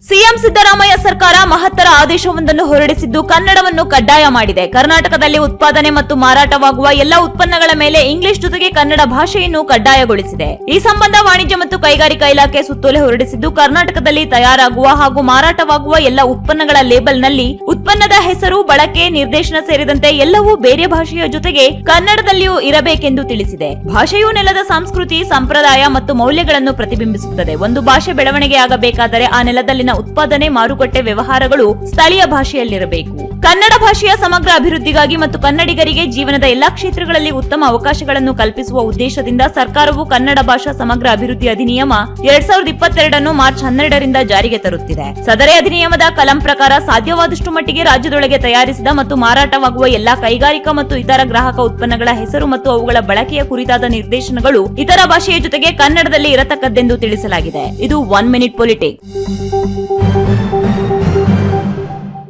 CM Siddaramaiah ಸರ್ಕಾರ ಮಹತ್ತರ ಆದೇಶವೊಂದನ್ನು ಹೊರಡಿಸಿದ್ದು ಕನ್ನಡವನ್ನು ಕಡ್ಡಾಯ ಮಾಡಿದೆ. ಕರ್ನಾಟಕದಲ್ಲಿ ಉತ್ಪಾದನೆ ಮತ್ತು ಮಾರಾಟವಾಗುವ ಎಲ್ಲಾ ಉತ್ಪನ್ನಗಳ ಮೇಲೆ ಇಂಗ್ಲಿಷ್ ಜೊತೆಗೆ ಕನ್ನಡ ಭಾಷೆಯನ್ನು ಕಡ್ಡಾಯಗೊಳಿಸಿದೆ. ಈ ಸಂಬಂಧ ವಾಣಿಜ್ಯ ಮತ್ತು ಕೈಗಾರಿಕಾ ಇಲಾಖೆ ಸುತ್ತೋಲೆ ಹೊರಡಿಸಿದ್ದು, ಕರ್ನಾಟಕದಲ್ಲಿ ತಯಾರಾಗುವ ಹಾಗೂ ಮಾರಾಟವಾಗುವ ಎಲ್ಲಾ ಉತ್ಪನ್ನಗಳ ಲೇಬಲ್ನಲ್ಲಿ ಉತ್ಪನ್ನದ ಹೆಸರು, ಬಳಕೆ, ನಿರ್ದೇಶನ ಸೇರಿದಂತೆ ಎಲ್ಲವೂ ಬೇರೆ ಭಾಷೆಯ ಜೊತೆಗೆ ಕನ್ನಡದಲ್ಲಿಯೂ ಇರಬೇಕೆಂದು ತಿಳಿಸಿದೆ. ಭಾಷೆಯು ನೆಲದ ಸಂಸ್ಕೃತಿ, ಸಂಪ್ರದಾಯ ಮತ್ತು ಮೌಲ್ಯಗಳನ್ನು ಪ್ರತಿಬಿಂಬಿಸುತ್ತದೆ. ಒಂದು ಭಾಷೆ ಬೆಳವಣಿಗೆಯಾಗಬೇಕಾದರೆ ಆ ನೆಲದಲ್ಲಿನ ಉತ್ಪಾದನೆ, ಮಾರುಕಟ್ಟೆ ವ್ಯವಹಾರಗಳು ಸ್ಥಳೀಯ ಭಾಷೆಯಲ್ಲಿರಬೇಕು. ಕನ್ನಡ ಭಾಷೆಯ ಸಮಗ್ರ ಅಭಿವೃದ್ಧಿಗಾಗಿ ಮತ್ತು ಕನ್ನಡಿಗರಿಗೆ ಜೀವನದ ಎಲ್ಲಾ ಕ್ಷೇತ್ರಗಳಲ್ಲಿ ಉತ್ತಮ ಅವಕಾಶಗಳನ್ನು ಕಲ್ಪಿಸುವ ಉದ್ದೇಶದಿಂದ ಸರ್ಕಾರವು ಕನ್ನಡ ಭಾಷಾ ಸಮಗ್ರ ಅಭಿವೃದ್ಧಿ ಅಧಿನಿಯಮ 2022 ಮಾರ್ಚ್ 12ರಿಂದ ಜಾರಿಗೆ ತರುತ್ತಿದೆ. ಸದರಿ ಅಧಿನಿಯಮದ ಕಲಂ ಪ್ರಕಾರ ಸಾಧ್ಯವಾದಷ್ಟು ಮಟ್ಟಿಗೆ ರಾಜ್ಯದೊಳಗೆ ತಯಾರಿಸಿದ ಮತ್ತು ಮಾರಾಟವಾಗುವ ಎಲ್ಲಾ ಕೈಗಾರಿಕಾ ಮತ್ತು ಇತರ ಗ್ರಾಹಕ ಉತ್ಪನ್ನಗಳ ಹೆಸರು ಮತ್ತು ಅವುಗಳ ಬಳಕೆಯ ಕುರಿತಾದ ನಿರ್ದೇಶನಗಳು ಇತರ ಭಾಷೆಯ ಜೊತೆಗೆ ಕನ್ನಡದಲ್ಲಿ ಇರತಕ್ಕದ್ದೆಂದು ತಿಳಿಸಲಾಗಿದೆ. ಇದು 1 ಮಿನಿಟ್ ಪೊಲಿಟಿಕ್ಸ್.